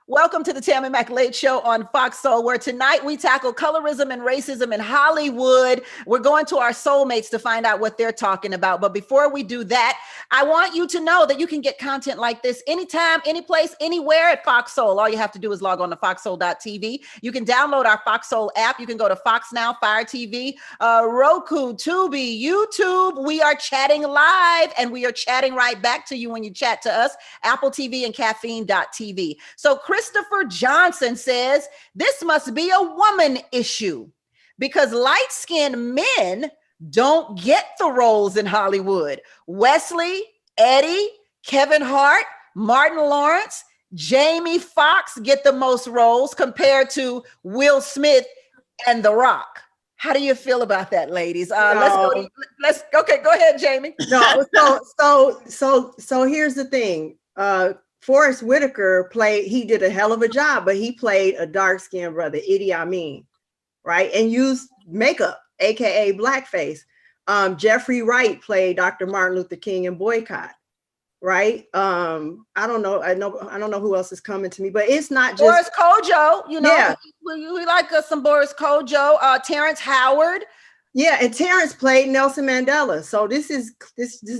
Welcome to the Tammi Mac Late Show on Fox Soul, where tonight we tackle colorism and racism in Hollywood. We're going to our soulmates to find out what they're talking about. But before we do that, I want you to know that you can get content like this anytime, any place, anywhere at Fox Soul. All you have to do is log on to foxsoul.tv. You can download our Fox Soul app. You can go to Fox Now, Fire TV, Roku, Tubi, YouTube. We are chatting live, and we are chatting right back to you when you chat to us, Apple TV and caffeine.tv. So Christopher Johnson says, this must be a woman issue because light-skinned men don't get the roles in Hollywood. Wesley, Eddie, Kevin Hart, Martin Lawrence, Jamie Foxx get the most roles compared to Will Smith and The Rock. How do you feel about that, ladies? Let's go ahead, Jamie. So here's the thing. Forrest Whitaker he did a hell of a job, but he played a dark-skinned brother, Idi Amin, right? And used makeup, AKA blackface. Jeffrey Wright played Dr. Martin Luther King in Boycott, right? I don't know who else is coming to me, but it's not just Boris Kojo, we like some Boris Kojo, Terrence Howard. Yeah, and Terrence played Nelson Mandela. So this is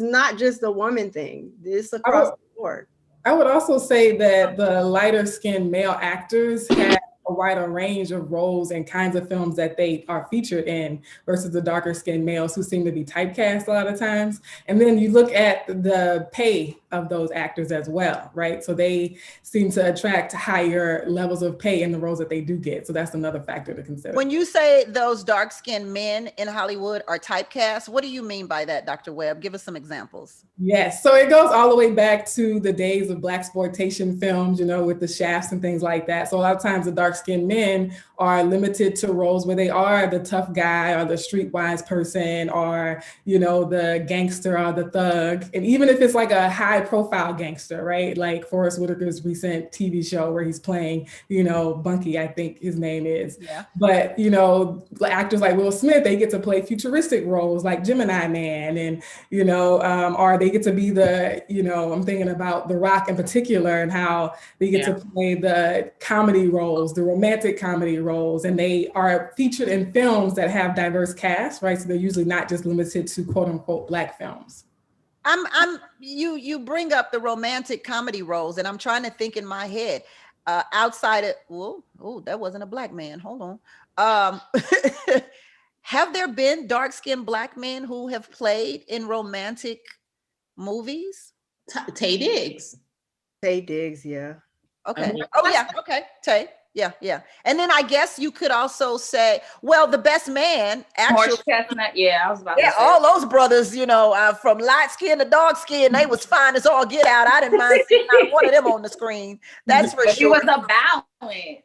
not just a woman thing. This across the board. I would also say that the lighter skinned male actors have a wider range of roles and kinds of films that they are featured in versus the darker skinned males who seem to be typecast a lot of times. And then you look at the pay of those actors as well, right? So they seem to attract higher levels of pay in the roles that they do get. So that's another factor to consider. When you say those dark-skinned men in Hollywood are typecast, what do you mean by that, Dr. Webb? Give us some examples. Yes, so it goes all the way back to the days of blaxploitation films, with the shafts and things like that. So a lot of times the dark-skinned men are limited to roles where they are the tough guy or the streetwise person or, the gangster or the thug. And even if it's like a high profile gangster, right? Like Forrest Whitaker's recent TV show where he's playing, Bunky, I think his name is. Yeah. But, actors like Will Smith, they get to play futuristic roles like Gemini Man and, or they get to be the, I'm thinking about The Rock in particular and how they get to play the comedy roles, the romantic comedy roles, and they are featured in films that have diverse casts, right? So they're usually not just limited to quote unquote Black films. You bring up the romantic comedy roles, and I'm trying to think in my head outside of that wasn't a Black man. Hold on. Have there been dark-skinned Black men who have played in romantic movies? Taye Diggs. Taye Diggs, yeah. Okay. Okay. Taye. Yeah. And then I guess you could also say, the best man actually. Chestnut, I was about to say. All those brothers, from light skin to dark skin, they was fine as all get out. I didn't mind seeing not one of them on the screen. That's for sure. It was a balance.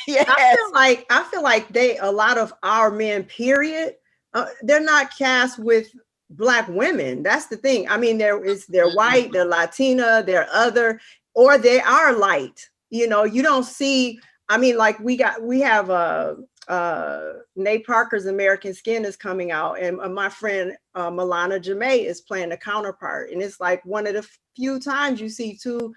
Yes. I feel like a lot of our men, period, they're not cast with Black women. That's the thing. I mean, they're white, they're Latina, they're other, or they are light. You don't see, like we have Nate Parker's American Skin is coming out, and my friend Milana Jamae is playing the counterpart. And it's like one of the few times you see two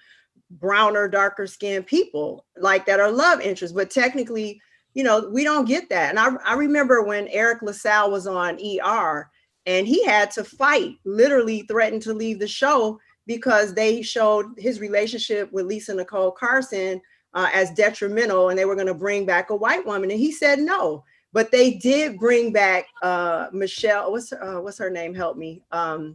browner, darker skinned people like that are love interests. But technically, we don't get that. And I remember when Eric LaSalle was on ER and he had to fight, literally threatened to leave the show because they showed his relationship with Lisa Nicole Carson as detrimental, and they were going to bring back a white woman, and he said no. But they did bring back Michelle. What's her name? Help me. I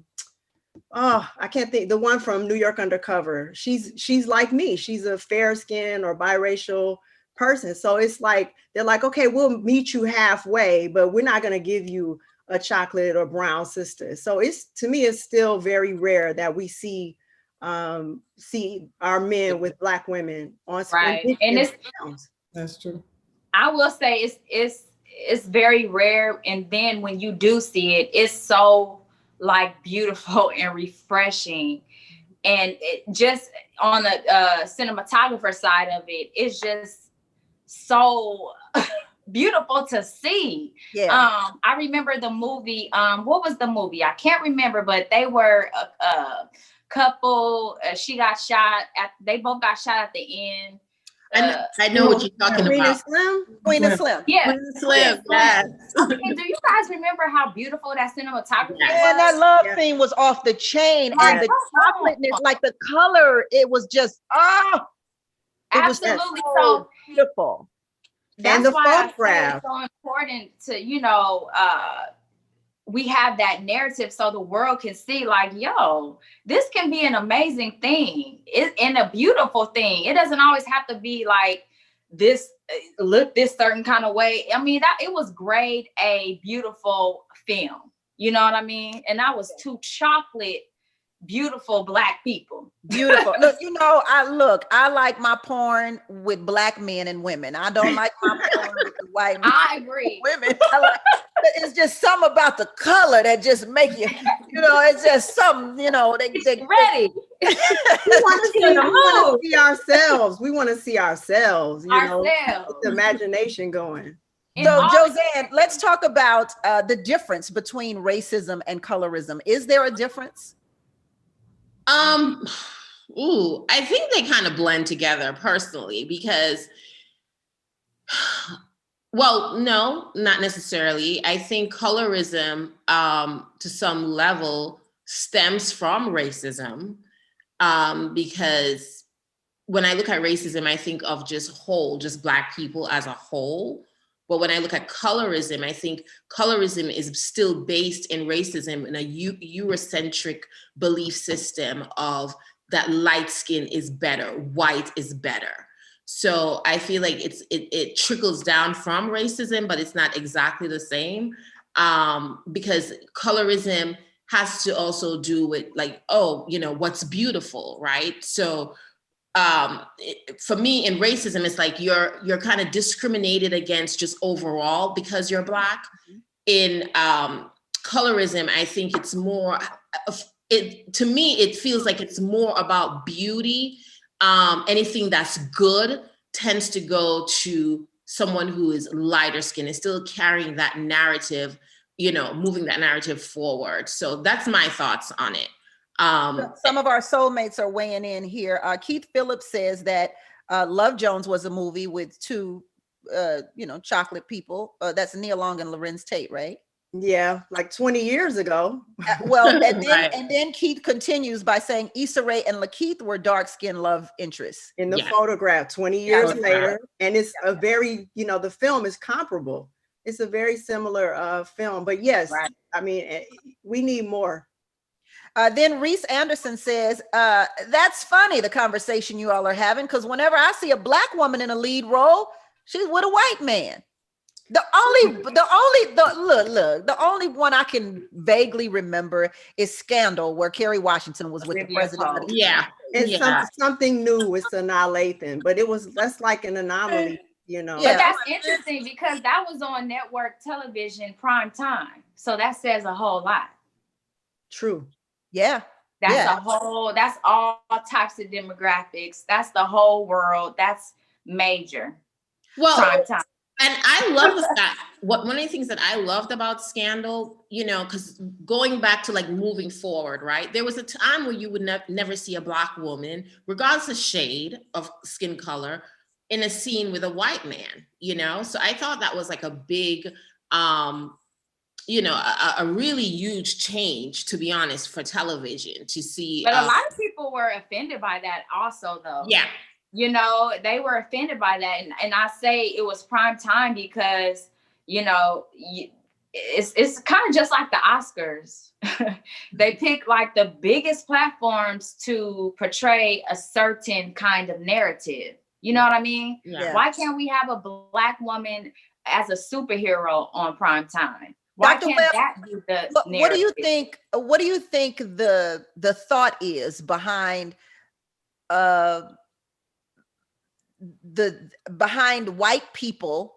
can't think. The one from New York Undercover. She's like me. She's a fair skin or biracial person. So it's like they're like, okay, we'll meet you halfway, but we're not going to give you a chocolate or brown sister. So to me, it's still very rare that we see our men with Black women on screen. Right. And that's true. I will say it's very rare. And then when you do see it, it's so like beautiful and refreshing. And it just on the cinematographer side of it, it's just so beautiful to see. Yeah. I remember the movie. What was the movie? I can't remember, but they were a couple. They both got shot at the end. I know what you're talking Queen and about. Slim? Queen and Slim. Yeah. Queen and Slim, yes. Okay, do you guys remember how beautiful that cinematography was? And that love Yeah. scene was off the chain, Yeah. and the chocolateness, like the color, it was just it was Absolutely. so So beautiful. And that's the why I say photograph. it's so important to, we have that narrative so the world can see, like, yo, this can be an amazing thing and a beautiful thing. It doesn't always have to be like this, look this certain kind of way. I mean, that it was grade A, beautiful film. You know what I mean? And that was two chocolate, beautiful Black people. Beautiful. Look, I like my porn with Black men and women. I don't like my porn with the white men I agree. and women. It's just something about the color that just make you, it's just something, they Ready. We want to see ourselves. We want to see ourselves, Ourselves. Get the imagination going. So, Jozanne, let's talk about the difference between racism and colorism. Is there a difference? I think they kind of blend together personally because, well, no, not necessarily. I think colorism, to some level, stems from racism, because when I look at racism, I think of just Black people as a whole. But when I look at colorism, I think colorism is still based in racism in a Eurocentric belief system of that light skin is better, white is better. So I feel like it trickles down from racism, but it's not exactly the same, because colorism has to also do with like, what's beautiful, right? So for me in racism, it's like you're kind of discriminated against just overall because you're Black. In colorism, I think it's more, to me, it feels like it's more about beauty. Anything that's good tends to go to someone who is lighter skin and still carrying that narrative, moving that narrative forward. So that's my thoughts on it. Some of our soulmates are weighing in here. Keith Phillips says that Love Jones was a movie with two, chocolate people. That's Nia Long and Lorenz Tate, right? Yeah, like 20 years ago. And then Keith continues by saying Issa Rae and Lakeith were dark-skinned love interests. In the photograph 20 years later. And it's a very, the film is comparable. It's a very similar film. But yes, I mean, we need more. Then Reese Anderson says, that's funny, the conversation you all are having, because whenever I see a Black woman in a lead role, she's with a white man. The only one I can vaguely remember is Scandal, where Kerry Washington was with the president of the and something new with Sanaa Lathan, but that's like an anomaly, But that's interesting because that was on network television prime time. So that says a whole lot. True. Yeah. That's all types of demographics. That's the whole world. That's major. Well, prime time. And I love the fact, one of the things that I loved about Scandal, because going back to like moving forward, right? There was a time where you would never see a Black woman, regardless of shade of skin color, in a scene with a white man, So I thought that was like a big, a really huge change, to be honest, for television to see. But a lot of people were offended by that also, though. Yeah. They were offended by that. And I say it was prime time because, it's kind of just like the Oscars. They pick like the biggest platforms to portray a certain kind of narrative. You know what I mean? Yeah. Why can't we have a Black woman as a superhero on prime time? Why Dr. can't Webb, that be the narrative? What do you think the thought is behind behind white people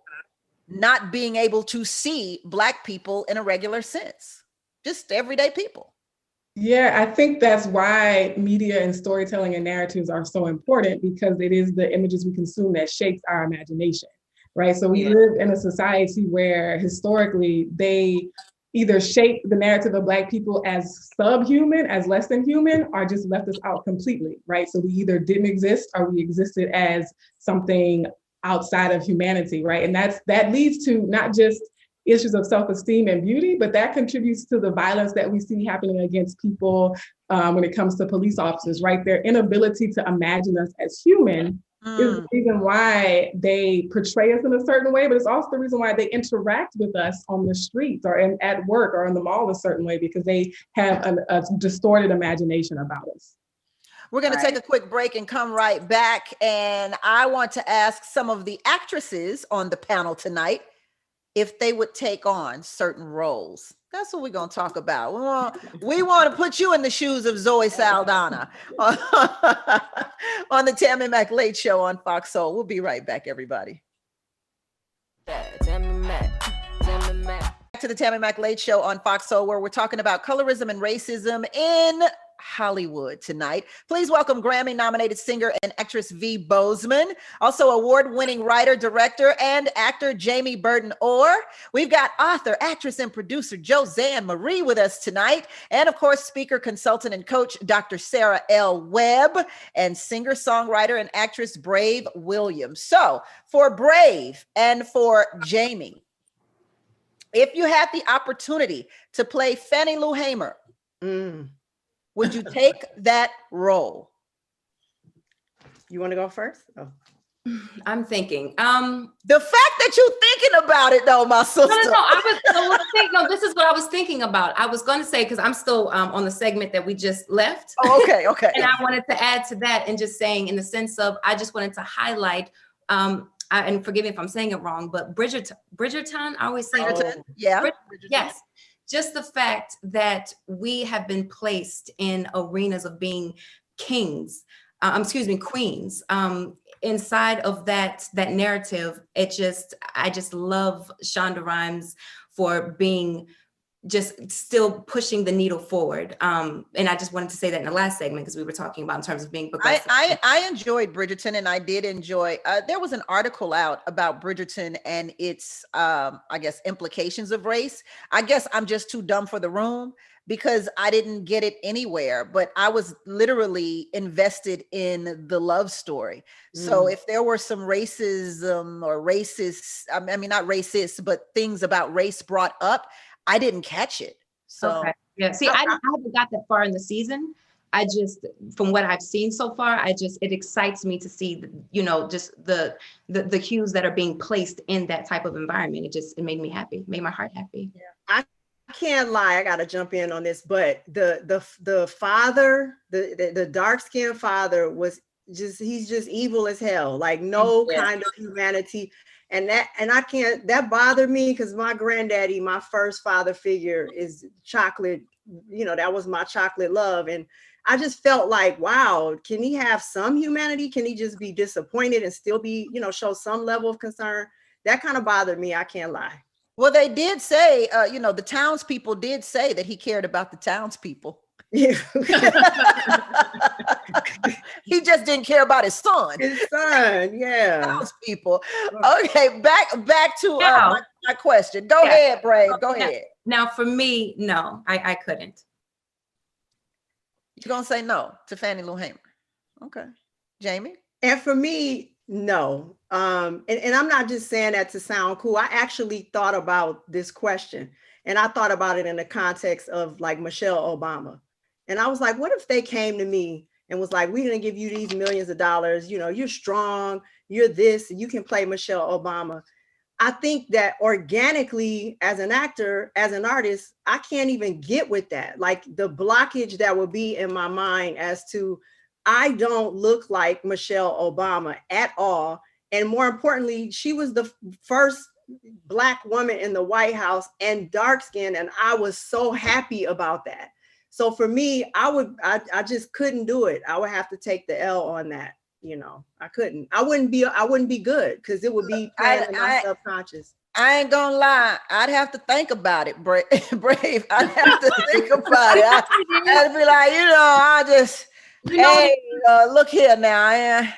not being able to see Black people in a regular sense, just everyday people? Yeah, I think that's why media and storytelling and narratives are so important, because it is the images we consume that shapes our imagination, right? So we live in a society where historically they either shape the narrative of Black people as subhuman, as less than human, or just left us out completely, right? So we either didn't exist or we existed as something outside of humanity, right? And that leads to not just issues of self-esteem and beauty, but that contributes to the violence that we see happening against people when it comes to police officers, right? Their inability to imagine us as human is the reason why they portray us in a certain way, but it's also the reason why they interact with us on the streets or at work or in the mall a certain way, because they have a distorted imagination about us. We're going to take a quick break and come right back. And I want to ask some of the actresses on the panel tonight if they would take on certain roles. That's what we're going to talk about. We want to put you in the shoes of Zoe Saldana on the Tammi Mac Late Show on Fox Soul. We'll be right back, everybody. Tammi Mac. Back to the Tammi Mac Late Show on Fox Soul, where we're talking about colorism and racism in Hollywood tonight. Please welcome Grammy-nominated singer and actress V. Bozeman, also award-winning writer, director, and actor Jamie Burton-Oare. We've got author, actress, and producer Jozanne Marie with us tonight, and of course, speaker, consultant, and coach Dr. Sarah L. Webb, and singer-songwriter and actress Brave Williams. So, for Brave and for Jamie, if you had the opportunity to play Fannie Lou Hamer, would you take that role? You want to go first? Oh. I'm thinking. The fact that you're thinking about it, though, my sister. No, this is what I was thinking about. I was going to say, because I'm still on the segment that we just left. Oh, okay. And I wanted to add to that and just saying, in the sense of, I just wanted to highlight, and forgive me if I'm saying it wrong, but Bridgerton. I always say Bridgerton. Yeah. Bridgerton. Yes. Just the fact that we have been placed in arenas of being queens, inside of that narrative. I just love Shonda Rhimes for being just still pushing the needle forward. And I just wanted to say that in the last segment, because we were talking about in terms of being progressive. I enjoyed Bridgerton, and I did enjoy, there was an article out about Bridgerton and its, I guess, implications of race. I guess I'm just too dumb for the room because I didn't get it anywhere, but I was literally invested in the love story. So if there were some racism or racist, I mean, not racist, but things about race brought up, I didn't catch it. So okay. Yeah. See, I haven't got that far in the season. I just, from what I've seen so far, it excites me to see, just the hues that are being placed in that type of environment. It made me happy, made my heart happy. Yeah. I can't lie, I gotta jump in on this, but the father, the dark-skinned father he's just evil as hell, like no kind of humanity. And that bothered me because my granddaddy, my first father figure, is chocolate. That was my chocolate love. And I just felt like, wow, can he have some humanity? Can he just be disappointed and still be, show some level of concern? That kind of bothered me. I can't lie. Well, they did say, the townspeople did say that he cared about the townspeople. Yeah. He just didn't care about his son. Yeah. Townspeople. Okay, back to my question. Go ahead, Brave. Go ahead. Now, for me, no, I couldn't. You're gonna say no to Fannie Lou Hamer. Okay. Jamie? And for me, no. And I'm not just saying that to sound cool. I actually thought about this question, and I thought about it in the context of like Michelle Obama. And I was like, what if they came to me and was like, we're going to give you these millions of dollars. You're strong, you're this, and you can play Michelle Obama. I think that organically, as an actor, as an artist, I can't even get with that. Like the blockage that would be in my mind as to, I don't look like Michelle Obama at all. And more importantly, she was the first Black woman in the White House and dark skinned. And I was so happy about that. So for me, I just couldn't do it. I would have to take the L on that. I couldn't. I wouldn't be good because it would be playing in my subconscious. I ain't gonna lie. I'd have to think about it, Brave. I'd have to think about it. I'd be like, I just, look here now.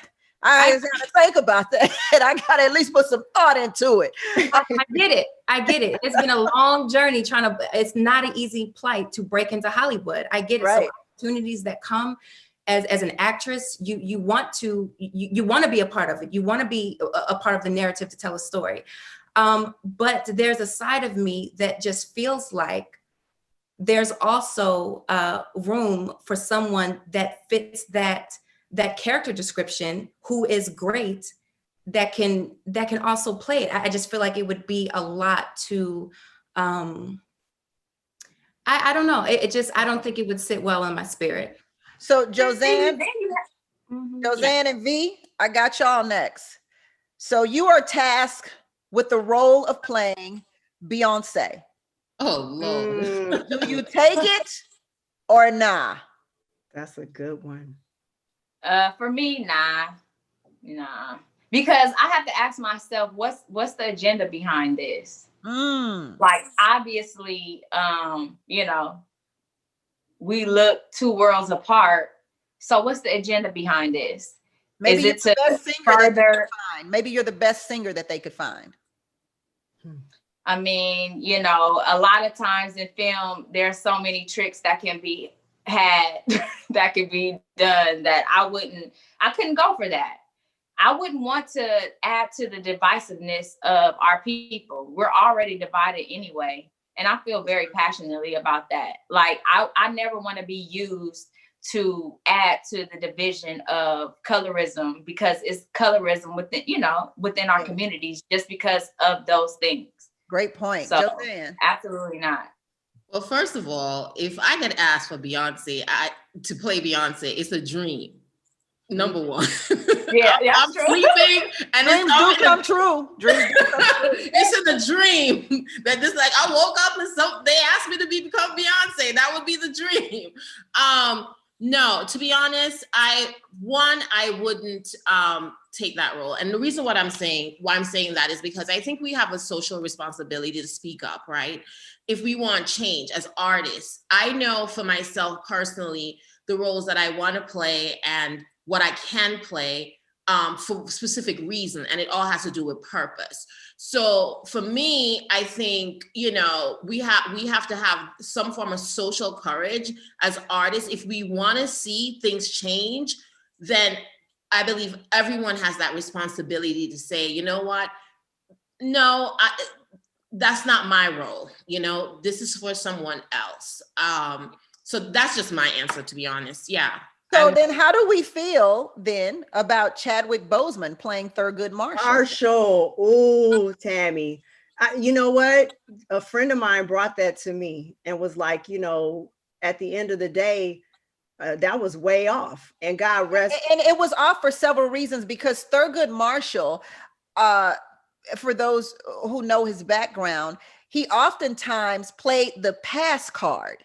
I got to think about that. I got to at least put some thought into it. I get it. It's been a long journey it's not an easy plight to break into Hollywood. I get it. Right. So opportunities that come as an actress, you want to be a part of it. You want to be a part of the narrative to tell a story. But there's a side of me that just feels like there's also room for someone that fits that character description, who is great, that can also play it. I just feel like it would be a lot to, I don't know. I don't think it would sit well in my spirit. So Jozanne and V, I got y'all next. So you are tasked with the role of playing Beyonce. Oh, Lord. Do you take it or nah? That's a good one. For me, nah. Because I have to ask myself, what's the agenda behind this? Like, obviously, we look two worlds apart. So what's the agenda behind this? Maybe Is it you're the to best singer further? that they could find. Maybe you're the best singer that they could find. I mean, a lot of times in film, there's so many tricks that can be had, that could be done, that I couldn't go for that. I wouldn't want to add to the divisiveness of our people. We're already divided anyway. And I feel very passionately about that. Like, I never want to be used to add to the division of colorism, because it's colorism within our communities, just because of those things. Great point. So, Jozanne. absolutely not. Well, first of all, if I get asked for Beyonce, to play Beyonce, it's a dream. Number one. Yeah, I'm sleeping and Dreams do come true. Dreams do come true. It's in the dream that just like I woke up and they asked me to become Beyonce. That would be the dream. No, to be honest, I wouldn't take that role. And the reason why I'm saying that is because I think we have a social responsibility to speak up, right? If we want change as artists. I know for myself personally, the roles that I want to play and what I can play for specific reason, and it all has to do with purpose. So for me, I think, we have to have some form of social courage as artists. If we want to see things change, then I believe everyone has that responsibility to say, you know what? No, that's not my role. This is for someone else. So that's just my answer, to be honest. Yeah. So then how do we feel then about Chadwick Boseman playing Thurgood Marshall? Oh, Tammy. You know what? A friend of mine brought that to me and was like, at the end of the day, that was way off. And God rest. And it was off for several reasons, because Thurgood Marshall, for those who know his background, he oftentimes played the pass card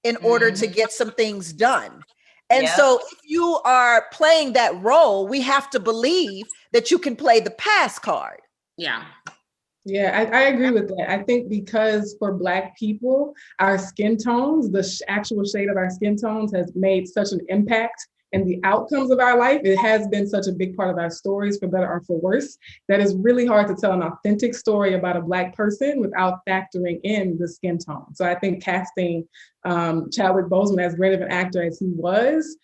in order to get some things done. And so if you are playing that role, we have to believe that you can play the pass card. Yeah. Yeah, I agree with that. I think because for Black people, our skin tones, the actual shade of our skin tones has made such an impact in the outcomes of our life. It has been such a big part of our stories, for better or for worse, that it's really hard to tell an authentic story about a Black person without factoring in the skin tone. So I think casting Chadwick Boseman, as great of an actor as he was,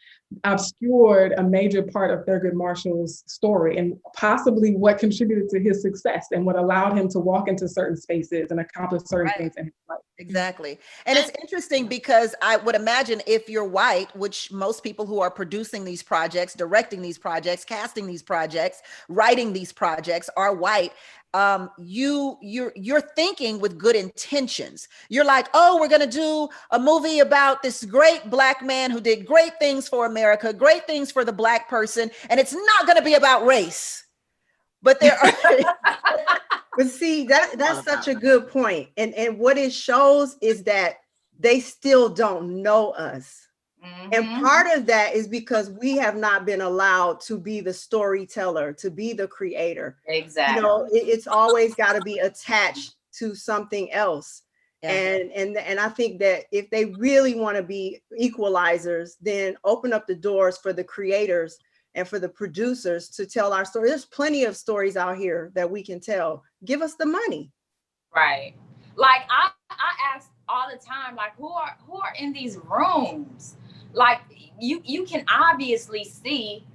obscured a major part of Thurgood Marshall's story and possibly what contributed to his success and what allowed him to walk into certain spaces and accomplish certain things in his life. Exactly. And it's interesting because I would imagine if you're white, which most people who are producing these projects, directing these projects, casting these projects, writing these projects are white, you're thinking with good intentions. You're like, oh, we're going to do a movie about this great Black man who did great things for America, great things for the Black person, and it's not going to be about race. But there are But see, that's such a good point. And what it shows is that they still don't know us. And part of that is because we have not been allowed to be the storyteller, to be the creator. Exactly. It's always got to be attached to something else. Yeah. And I think that if they really want to be equalizers, then open up the doors for the creators and for the producers to tell our story. There's plenty of stories out here that we can tell. Give us the money. Right. Like I ask all the time, like who are in these rooms? Like you can obviously see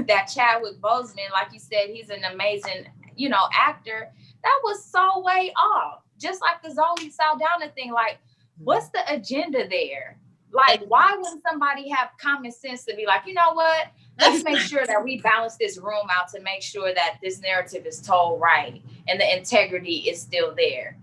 that Chadwick Boseman, like you said, he's an amazing, actor. That was so way off. Just like the Zoe Saldana thing, like what's the agenda there? Like, why wouldn't somebody have common sense to be like, you know what? Let's make sure that we balance this room out to make sure that this narrative is told right and the integrity is still there.